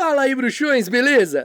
Fala aí, bruxões, beleza?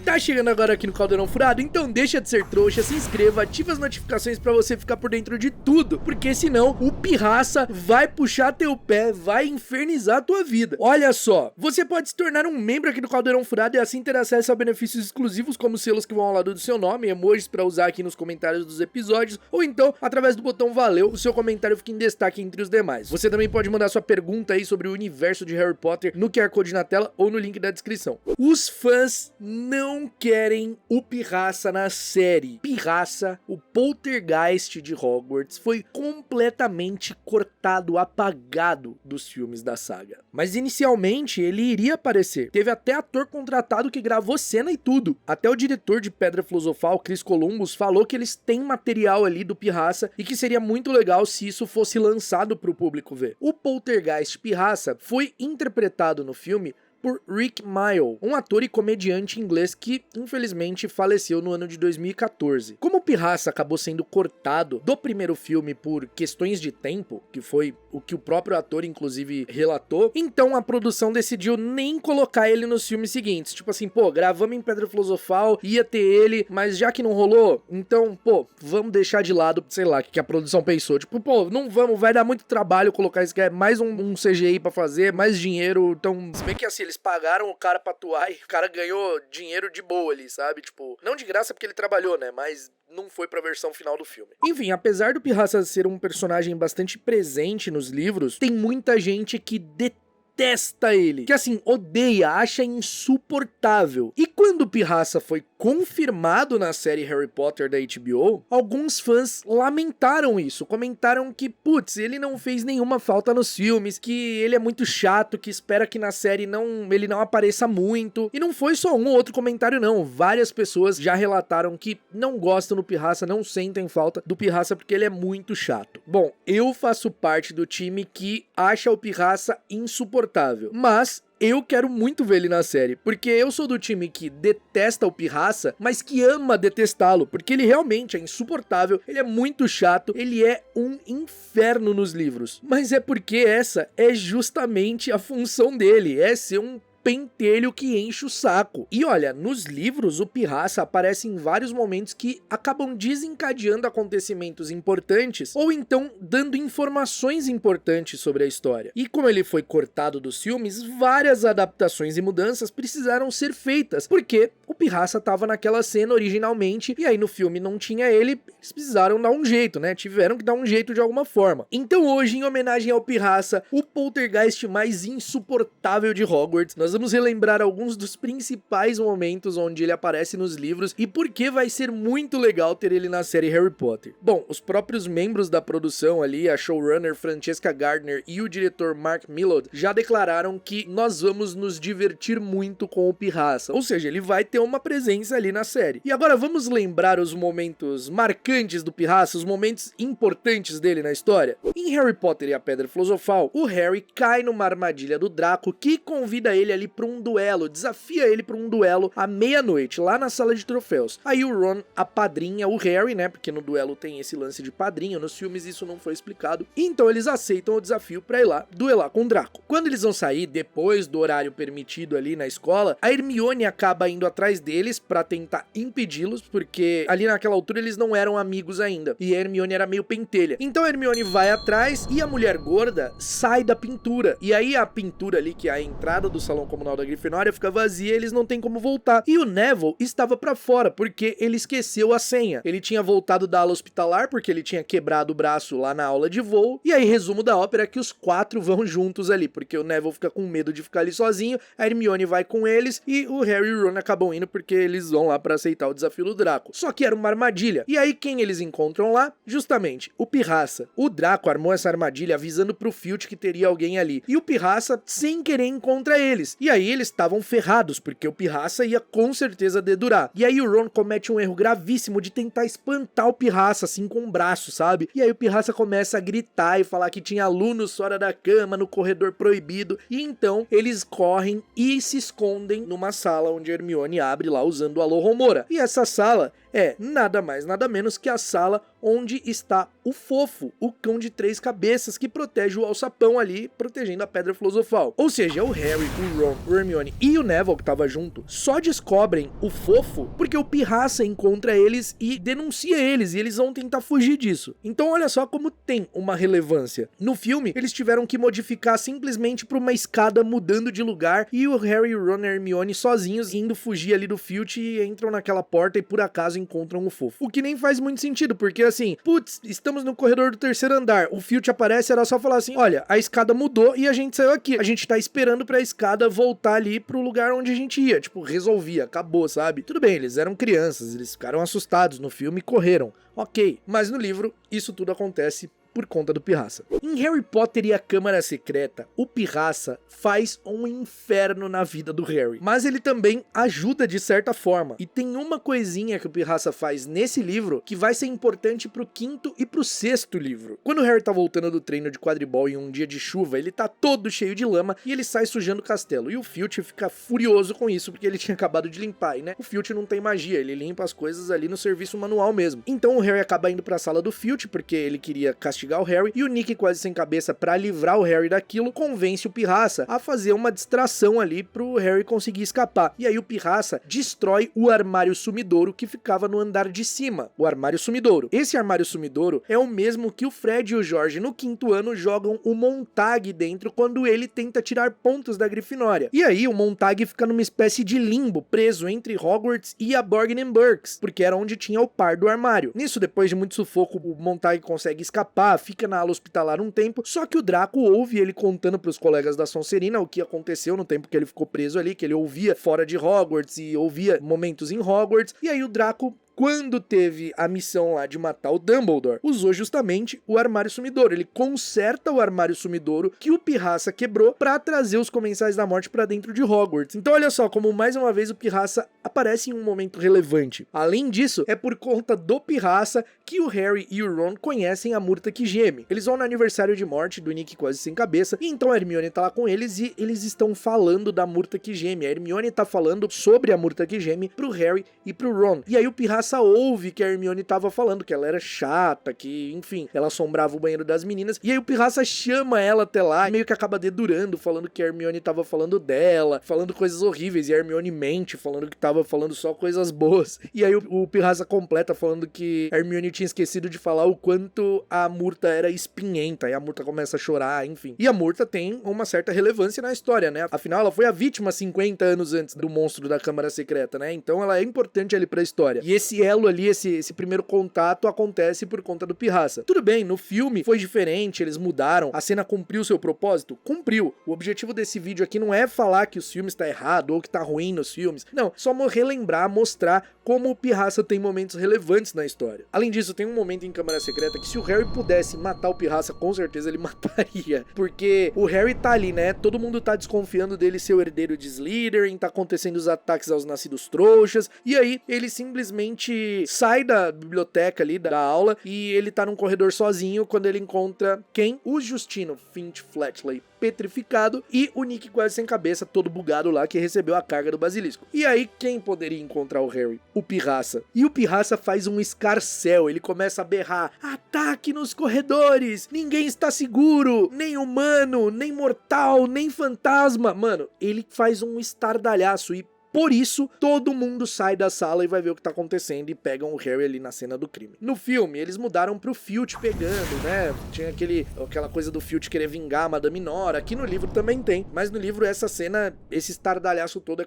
Tá chegando agora aqui no Caldeirão Furado? Então deixa de ser trouxa, se inscreva, ativa as notificações pra você ficar por dentro de tudo, porque senão o pirraça vai puxar teu pé, vai infernizar a tua vida. Olha só, você pode se tornar um membro aqui do Caldeirão Furado e assim ter acesso a benefícios exclusivos como selos que vão ao lado do seu nome, emojis pra usar aqui nos comentários dos episódios, ou então, através do botão valeu, o seu comentário fica em destaque entre os demais. Você também pode mandar sua pergunta aí sobre o universo de Harry Potter no QR Code na tela ou no link da descrição. Os fãs não querem o Pirraça na série. Pirraça, o poltergeist de Hogwarts, foi completamente cortado, apagado dos filmes da saga. Mas inicialmente ele iria aparecer. Teve até ator contratado que gravou cena e tudo. Até o diretor de Pedra Filosofal, Chris Columbus, falou que eles têm material ali do Pirraça e que seria muito legal se isso fosse lançado para o público ver. O poltergeist Pirraça foi interpretado no filme por Rick Mayall, um ator e comediante inglês que, infelizmente, faleceu no ano de 2014. Como o Pirraça acabou sendo cortado do primeiro filme por questões de tempo, que foi o que o próprio ator, inclusive, relatou, então a produção decidiu nem colocar ele nos filmes seguintes. Tipo assim, pô, gravamos em Pedra Filosofal, ia ter ele, mas já que não rolou, então, pô, vamos deixar de lado, sei lá, o que a produção pensou. Tipo, pô, não vamos, vai dar muito trabalho colocar isso, que é mais um CGI pra fazer, mais dinheiro, então, se bem que assim, eles pagaram o cara pra atuar e o cara ganhou dinheiro de boa ali, sabe? Tipo, não de graça porque ele trabalhou, né? Mas não foi pra versão final do filme. Enfim, apesar do Pirraça ser um personagem bastante presente nos livros, tem muita gente que detesta ele, que assim, odeia, acha insuportável. E quando o Pirraça foi confirmado na série Harry Potter da HBO, alguns fãs lamentaram isso, comentaram que, putz, ele não fez nenhuma falta nos filmes, que ele é muito chato, que espera que na série ele não apareça muito. E não foi só um ou outro comentário não, várias pessoas já relataram que não gostam do Pirraça, não sentem falta do Pirraça porque ele é muito chato. Bom, eu faço parte do time que acha o Pirraça insuportável, mas eu quero muito ver ele na série, porque eu sou do time que detesta o Pirraça, mas que ama detestá-lo, porque ele realmente é insuportável, ele é muito chato, ele é um inferno nos livros. Mas é porque essa é justamente a função dele, é ser um pentelho que enche o saco. E olha, nos livros o Pirraça aparece em vários momentos que acabam desencadeando acontecimentos importantes ou então dando informações importantes sobre a história. E como ele foi cortado dos filmes, várias adaptações e mudanças precisaram ser feitas, porque o Pirraça estava naquela cena originalmente e aí no filme não tinha ele, eles precisaram dar um jeito, né? Tiveram que dar um jeito de alguma forma. Então hoje, em homenagem ao Pirraça, o poltergeist mais insuportável de Hogwarts, nós vamos relembrar alguns dos principais momentos onde ele aparece nos livros e por que vai ser muito legal ter ele na série Harry Potter. Bom, os próprios membros da produção ali, a showrunner Francesca Gardner e o diretor Mark Millard, já declararam que nós vamos nos divertir muito com o Pirraça, ou seja, ele vai ter uma presença ali na série. E agora vamos lembrar os momentos marcantes do Pirraça, os momentos importantes dele na história. Em Harry Potter e a Pedra Filosofal, o Harry cai numa armadilha do Draco que convida ele ali para um duelo, desafia ele para um duelo à meia-noite, lá na sala de troféus. Aí o Ron apadrinha o Harry, né, porque no duelo tem esse lance de padrinho, nos filmes isso não foi explicado, então eles aceitam o desafio para ir lá duelar com o Draco. Quando eles vão sair, depois do horário permitido ali na escola, a Hermione acaba indo atrás deles para tentar impedi-los, porque ali naquela altura eles não eram amigos ainda, e a Hermione era meio pentelha. Então a Hermione vai atrás e a mulher gorda sai da pintura, e aí a pintura ali, que é a entrada do salão comunal da Grifinória, fica vazia, eles não tem como voltar. E o Neville estava pra fora, porque ele esqueceu a senha. Ele tinha voltado da ala hospitalar, porque ele tinha quebrado o braço lá na aula de voo. E aí, resumo da ópera é que os quatro vão juntos ali, porque o Neville fica com medo de ficar ali sozinho, a Hermione vai com eles, e o Harry e o Ron acabam indo porque eles vão lá pra aceitar o desafio do Draco. Só que era uma armadilha. E aí, quem eles encontram lá? Justamente, o Pirraça. O Draco armou essa armadilha avisando pro Filch que teria alguém ali. E o Pirraça, sem querer, encontra eles. E aí, eles estavam ferrados, porque o Pirraça ia com certeza dedurar. E aí o Ron comete um erro gravíssimo de tentar espantar o Pirraça, assim, com o braço, sabe? E aí o Pirraça começa a gritar e falar que tinha alunos fora da cama, no corredor proibido. E então eles correm e se escondem numa sala onde a Hermione abre lá usando o Alohomora. E essa sala é nada mais, nada menos que a sala onde está o Fofo, o cão de 3 cabeças que protege o alçapão ali, protegendo a Pedra Filosofal. Ou seja, o Harry, o Ron, o Hermione e o Neville, que tava junto, só descobrem o Fofo porque o Pirraça encontra eles e denuncia eles, e eles vão tentar fugir disso. Então olha só como tem uma relevância. No filme, eles tiveram que modificar simplesmente pra uma escada mudando de lugar, e o Harry, o Ron e a Hermione sozinhos indo fugir ali do Filch e entram naquela porta e por acaso encontram o Fofo. O que nem faz muito sentido, porque assim, putz, estamos no corredor do 3º andar, o Filch aparece, era só falar assim, olha, a escada mudou e a gente saiu aqui, a gente tá esperando pra escada voltar ali pro lugar onde a gente ia, tipo, resolvia, acabou, sabe? Tudo bem, eles eram crianças, eles ficaram assustados no filme e correram, ok, mas no livro isso tudo acontece por conta do Pirraça. Em Harry Potter e a Câmara Secreta, o Pirraça faz um inferno na vida do Harry, mas ele também ajuda de certa forma, e tem uma coisinha que o Pirraça faz nesse livro que vai ser importante pro 5º e pro 6º livro. Quando o Harry tá voltando do treino de quadribol em um dia de chuva, ele tá todo cheio de lama e ele sai sujando o castelo, e o Filch fica furioso com isso porque ele tinha acabado de limpar, e né, o Filch não tem magia, ele limpa as coisas ali no serviço manual mesmo. Então o Harry acaba indo pra sala do Filch porque ele queria castigar o Harry, e o Nick, quase sem cabeça, pra livrar o Harry daquilo, convence o Pirraça a fazer uma distração ali pro Harry conseguir escapar. E aí o Pirraça destrói o armário sumidouro que ficava no andar de cima, o armário sumidouro. Esse armário sumidouro é o mesmo que o Fred e o George no 5º ano jogam o Montag dentro quando ele tenta tirar pontos da Grifinória. E aí o Montag fica numa espécie de limbo, preso entre Hogwarts e a Borgin Burkes, porque era onde tinha o par do armário. Nisso, depois de muito sufoco, o Montag consegue escapar, fica na ala hospitalar um tempo, só que o Draco ouve ele contando pros colegas da Sonserina o que aconteceu no tempo que ele ficou preso ali, que ele ouvia fora de Hogwarts e ouvia momentos em Hogwarts, e aí o Draco, quando teve a missão lá de matar o Dumbledore, usou justamente o armário sumidouro. Ele conserta o armário sumidouro que o Pirraça quebrou pra trazer os Comensais da Morte pra dentro de Hogwarts. Então olha só como mais uma vez o Pirraça aparece em um momento relevante. Além disso, é por conta do Pirraça que o Harry e o Ron conhecem a Murta que Geme. Eles vão no aniversário de morte do Nick quase sem cabeça, e então a Hermione tá lá com eles e eles estão falando da Murta que Geme. A Hermione tá falando sobre a Murta que Geme pro Harry e pro Ron. E aí o Pirraça ouve que a Hermione tava falando que ela era chata, que, enfim, ela assombrava o banheiro das meninas, e aí o Pirraça chama ela até lá, e meio que acaba dedurando, falando que a Hermione tava falando dela, falando coisas horríveis, e a Hermione mente, falando que tava falando só coisas boas, e aí o Pirraça completa falando que a Hermione tinha esquecido de falar o quanto a Murta era espinhenta, e a Murta começa a chorar, enfim. E a Murta tem uma certa relevância na história, né? Afinal, ela foi a vítima 50 anos antes do monstro da Câmara Secreta, né? Então ela é importante ali pra história. E esse elo ali, esse primeiro contato acontece por conta do Pirraça. Tudo bem, no filme foi diferente, eles mudaram, a cena cumpriu seu propósito? Cumpriu. O objetivo desse vídeo aqui não é falar que os filmes tá errado ou que tá ruim nos filmes, não, só relembrar, mostrar como o Pirraça tem momentos relevantes na história. Além disso, tem um momento em Câmara Secreta que se o Harry pudesse matar o Pirraça, com certeza ele mataria, porque o Harry tá ali, né, todo mundo tá desconfiando dele ser o herdeiro de Slytherin, tá acontecendo os ataques aos nascidos trouxas, e aí ele simplesmente sai da biblioteca ali, da aula, e ele tá num corredor sozinho quando ele encontra quem? O Justino Finch Fletchley petrificado e o Nick quase sem cabeça, todo bugado lá, que recebeu a carga do basilisco. E aí, quem poderia encontrar o Harry? O Pirraça. E o Pirraça faz um escarcéu, ele começa a berrar: ataque nos corredores, ninguém está seguro, nem humano, nem mortal, nem fantasma. Mano, ele faz um estardalhaço e por isso, todo mundo sai da sala e vai ver o que tá acontecendo e pegam o Harry ali na cena do crime. No filme, eles mudaram pro Filch pegando, né? Tinha aquela coisa do Filch querer vingar a Madame Nora. Aqui no livro também tem, mas no livro essa cena, esse estardalhaço todo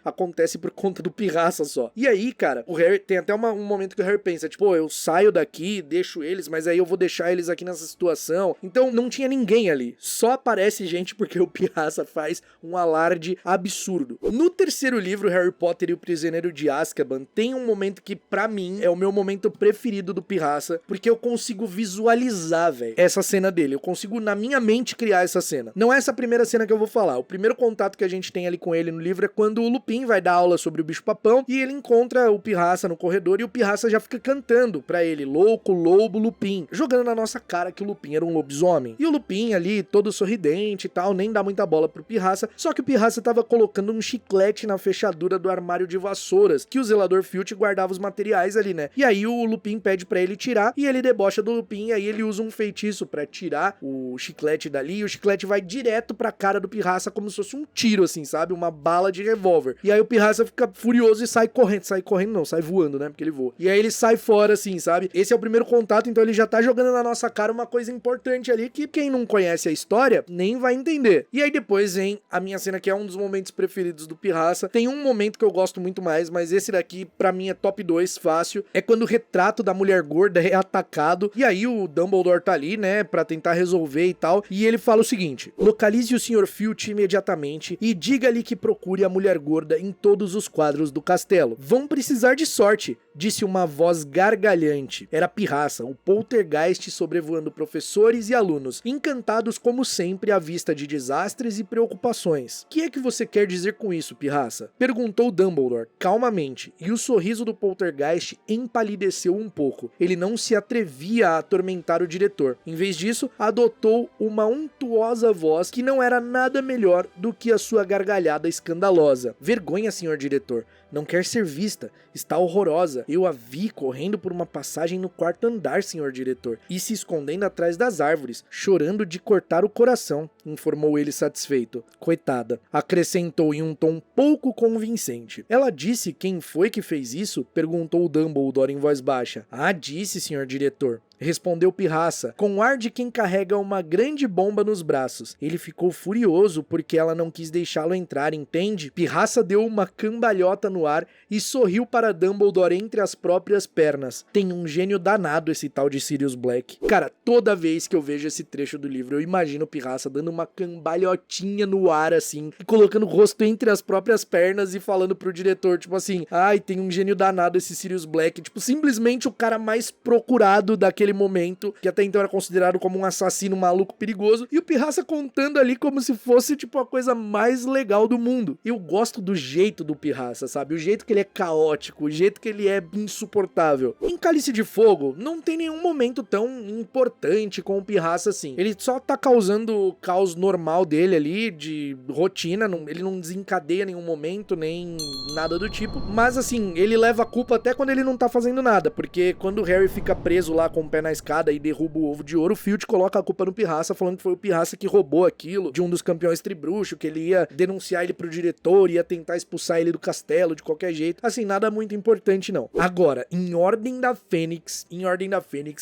acontece por conta do Pirraça só. E aí, cara, o Harry, tem até um momento que o Harry pensa, tipo, eu saio daqui, deixo eles, mas aí eu vou deixar eles aqui nessa situação. Então, não tinha ninguém ali. Só aparece gente porque o Pirraça faz um alarde absurdo. No terceiro livro, Harry Potter e o Prisioneiro de Azkaban, tem um momento que, pra mim, é o meu momento preferido do Pirraça, porque eu consigo visualizar, velho, essa cena dele. Eu consigo, na minha mente, criar essa cena. Não é essa primeira cena que eu vou falar. O primeiro contato que a gente tem ali com ele no livro é quando o Lupin vai dar aula sobre o bicho-papão e ele encontra o Pirraça no corredor e o Pirraça já fica cantando pra ele: louco, lobo, Lupin, jogando na nossa cara que o Lupin era um lobisomem. E o Lupin ali, todo sorridente e tal, nem dá muita bola pro Pirraça, só que o Pirraça tava colocando um chiclete na fechadura do armário de vassouras, que o zelador Filch guardava os materiais ali, né? E aí o Lupin pede pra ele tirar, e ele debocha do Lupin, e aí ele usa um feitiço pra tirar o chiclete dali, e o chiclete vai direto pra cara do Pirraça, como se fosse um tiro, assim, sabe? Uma bala de revólver. E aí o Pirraça fica furioso e sai correndo não, sai voando, né? Porque ele voa. E aí ele sai fora, assim, sabe? Esse é o primeiro contato, então ele já tá jogando na nossa cara uma coisa importante ali, que quem não conhece a história, nem vai entender. E aí depois vem a minha cena, que é um dos momentos preferidos do Pirraça. Tem um momento que eu gosto muito mais, mas esse daqui, pra mim, é top 2, fácil. É quando o retrato da mulher gorda é atacado, e aí o Dumbledore tá ali, né, pra tentar resolver e tal, e ele fala o seguinte: localize o Sr. Filch imediatamente e diga-lhe que procure a mulher gorda em todos os quadros do castelo. Vão precisar de sorte, disse uma voz gargalhante. Era Pirraça, o poltergeist sobrevoando professores e alunos, encantados como sempre à vista de desastres e preocupações. Que é que você quer dizer com isso, Pirraça? Perguntou Dumbledore, calmamente, e o sorriso do poltergeist empalideceu um pouco. Ele não se atrevia a atormentar o diretor. Em vez disso, adotou uma untuosa voz que não era nada melhor do que a sua gargalhada escandalosa. Vergonha, senhor diretor. Não quer ser vista. Está horrorosa. Eu a vi correndo por uma passagem no quarto andar, senhor diretor, e se escondendo atrás das árvores, chorando de cortar o coração, informou ele satisfeito. Coitada, acrescentou em um tom pouco convincente. Ela disse quem foi que fez isso? Perguntou Dumbledore em voz baixa. Ah, disse, senhor diretor. Respondeu Pirraça, com o ar de quem carrega uma grande bomba nos braços. Ele ficou furioso porque ela não quis deixá-lo entrar, entende? Pirraça deu uma cambalhota no ar e sorriu para Dumbledore entre as próprias pernas. Tem um gênio danado esse tal de Sirius Black. Cara, toda vez que eu vejo esse trecho do livro, eu imagino Pirraça dando uma cambalhotinha no ar, assim, e colocando o rosto entre as próprias pernas e falando pro diretor, tipo assim, ai, tem um gênio danado esse Sirius Black. Tipo, simplesmente o cara mais procurado daquele momento, que até então era considerado como um assassino maluco perigoso, e o Pirraça contando ali como se fosse, tipo, a coisa mais legal do mundo. Eu gosto do jeito do Pirraça, sabe? O jeito que ele é caótico, o jeito que ele é insuportável. Em Cálice de Fogo, não tem nenhum momento tão importante com o Pirraça assim. Ele só tá causando o caos normal dele ali, de rotina, ele não desencadeia nenhum momento, nem nada do tipo, mas assim, ele leva a culpa até quando ele não tá fazendo nada, porque quando o Harry fica preso lá com o pé na escada e derruba o ovo de ouro, o Filch coloca a culpa no Pirraça, falando que foi o Pirraça que roubou aquilo de um dos campeões tribruxo, que ele ia denunciar ele pro diretor, ia tentar expulsar ele do castelo de qualquer jeito. Assim, nada muito importante não. Agora, em Ordem da Fênix,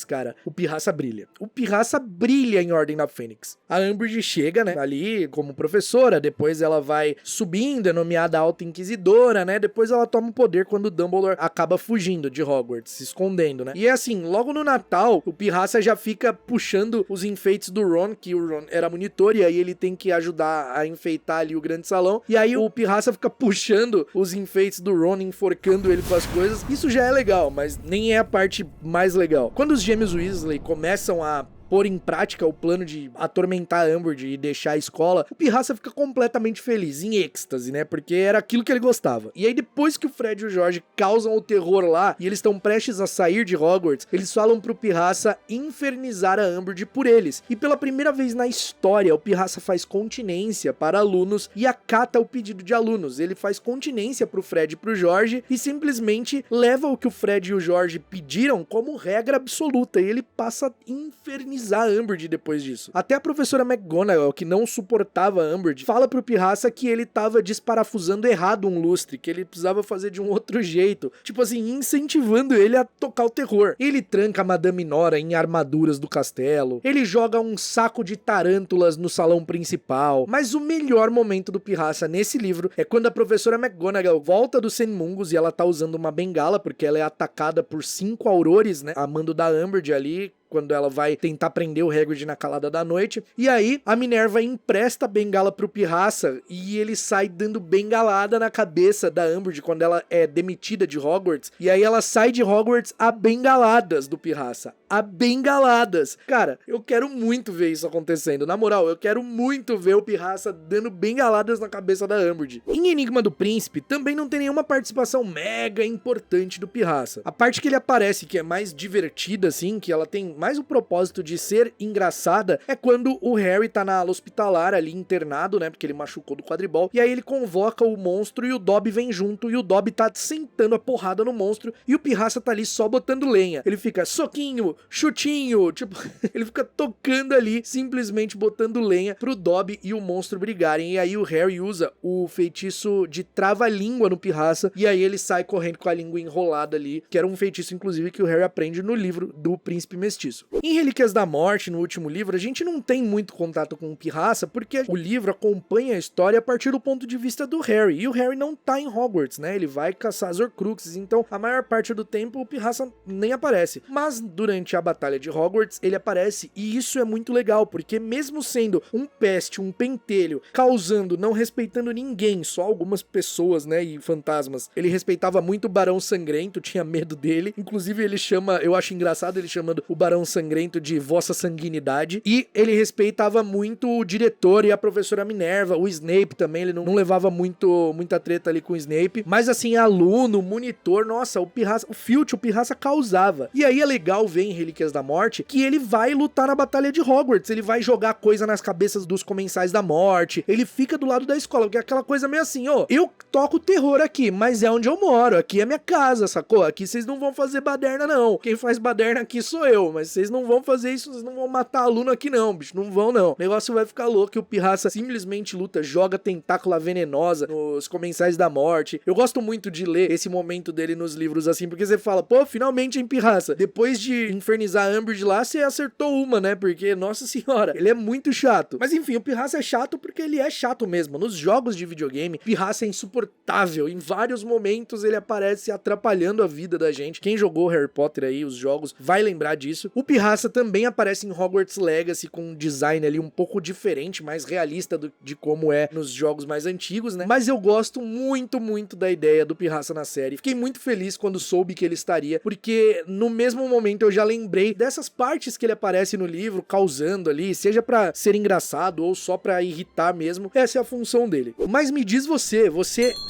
cara, o Pirraça brilha. O Pirraça brilha em Ordem da Fênix. A Umbridge chega, né, ali como professora, depois ela vai subindo, é nomeada Alta Inquisidora, né, depois ela toma o poder quando o Dumbledore acaba fugindo de Hogwarts, se escondendo, né. E é assim, logo no Natal, o Pirraça já fica puxando os enfeites do Ron, que o Ron era monitor, e aí ele tem que ajudar a enfeitar ali o grande salão, e aí o Pirraça fica puxando os enfeites do Ron, enforcando ele com as coisas. Isso já é legal, mas nem é a parte mais legal. Quando os gêmeos Weasley começam a pôr em prática o plano de atormentar a Umbridge e deixar a escola, o Pirraça fica completamente feliz, em êxtase, né? Porque era aquilo que ele gostava. E aí depois que o Fred e o George causam o terror lá, e eles estão prestes a sair de Hogwarts, eles falam pro Pirraça infernizar a Umbridge por eles. E pela primeira vez na história, o Pirraça faz continência para alunos e acata o pedido de alunos. Ele faz continência pro Fred e pro George e simplesmente leva o que o Fred e o George pediram como regra absoluta, e ele passa a infernizar a Umbridge depois disso. Até a professora McGonagall, que não suportava a Umbridge, fala pro Pirraça que ele tava desparafusando errado um lustre, que ele precisava fazer de um outro jeito, tipo assim, incentivando ele a tocar o terror. Ele tranca a Madame Nora em armaduras do castelo, ele joga um saco de tarântulas no salão principal, mas o melhor momento do Pirraça nesse livro é quando a professora McGonagall volta do Senmungus e ela tá usando uma bengala, porque ela é atacada por 5 aurores, né, a mando da Umbridge ali, quando ela vai tentar prender o Hagrid na calada da noite. E aí, a Minerva empresta a bengala pro Pirraça e ele sai dando bengalada na cabeça da Umbridge quando ela é demitida de Hogwarts. E aí ela sai de Hogwarts a bengaladas do Pirraça. A bengaladas. Cara, eu quero muito ver isso acontecendo. Na moral, eu quero muito ver o Pirraça dando bengaladas na cabeça da Umbridge. Em Enigma do Príncipe, também não tem nenhuma participação mega importante do Pirraça. A parte que ele aparece, que é mais divertida, assim, que ela tem mas o propósito de ser engraçada é quando o Harry tá na ala hospitalar ali internado, né, porque ele machucou do quadribol, e aí ele convoca o monstro e o Dobby vem junto, e o Dobby tá sentando a porrada no monstro, e o Pirraça tá ali só botando lenha. Ele fica soquinho, chutinho, tipo, ele fica tocando ali, simplesmente botando lenha pro Dobby e o monstro brigarem, e aí o Harry usa o feitiço de trava-língua no Pirraça, e aí ele sai correndo com a língua enrolada ali, que era um feitiço, inclusive, que o Harry aprende no livro do Príncipe Mestiço. Em Relíquias da Morte, no último livro, a gente não tem muito contato com o Pirraça, porque o livro acompanha a história a partir do ponto de vista do Harry, e o Harry não tá em Hogwarts, né, ele vai caçar as Horcruxes, então a maior parte do tempo o Pirraça nem aparece. Mas durante a Batalha de Hogwarts, ele aparece, e isso é muito legal, porque mesmo sendo um peste, um pentelho, causando, não respeitando ninguém, só algumas pessoas, né, e fantasmas, ele respeitava muito o Barão Sangrento, tinha medo dele, inclusive ele chama, eu acho engraçado ele chamando o Barão Sangrento de Vossa Sanguinidade, e ele respeitava muito o diretor e a professora Minerva, o Snape também, ele não levava muita treta ali com o Snape, mas assim, aluno, monitor, nossa, o Pirraça, o Filch, o Pirraça causava. E aí é legal ver em Relíquias da Morte que ele vai lutar na Batalha de Hogwarts, ele vai jogar coisa nas cabeças dos Comensais da Morte, ele fica do lado da escola, porque é aquela coisa meio assim, ó, eu toco terror aqui, mas é onde eu moro, aqui é minha casa, sacou? Aqui vocês não vão fazer baderna não, quem faz baderna aqui sou eu, mas vocês não vão fazer isso, vocês não vão matar aluno aqui não, bicho, não vão não. O negócio vai ficar louco, e o Pirraça simplesmente luta, joga tentácula venenosa nos Comensais da Morte. Eu gosto muito de ler esse momento dele nos livros assim, porque você fala, pô, finalmente, hein, Pirraça, depois de infernizar a Umbridge lá, você acertou uma, né, porque, nossa senhora, ele é muito chato. Mas enfim, o Pirraça é chato porque ele é chato mesmo. Nos jogos de videogame, Pirraça é insuportável, em vários momentos ele aparece atrapalhando a vida da gente. Quem jogou Harry Potter aí, os jogos, vai lembrar disso. O Pirraça também aparece em Hogwarts Legacy com um design ali um pouco diferente, mais realista de como é nos jogos mais antigos, né? Mas eu gosto muito, muito da ideia do Pirraça na série. Fiquei muito feliz quando soube que ele estaria, porque no mesmo momento eu já lembrei dessas partes que ele aparece no livro, causando ali, seja pra ser engraçado ou só pra irritar mesmo. Essa é a função dele. Mas me diz você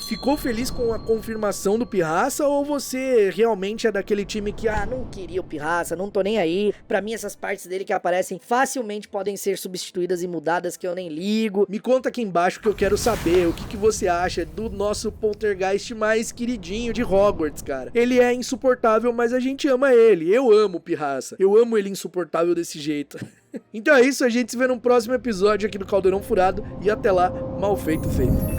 ficou feliz com a confirmação do Pirraça ou você realmente é daquele time que, Não queria o Pirraça, não tô nem aí. Pra mim, essas partes dele que aparecem facilmente podem ser substituídas e mudadas, que eu nem ligo. Me conta aqui embaixo que eu quero saber o que você acha do nosso poltergeist mais queridinho de Hogwarts, cara. Ele é insuportável, mas a gente ama ele. Eu amo o Pirraça. Eu amo ele insuportável desse jeito. Então é isso, a gente se vê no próximo episódio aqui do Caldeirão Furado. E até lá, mal feito, feito.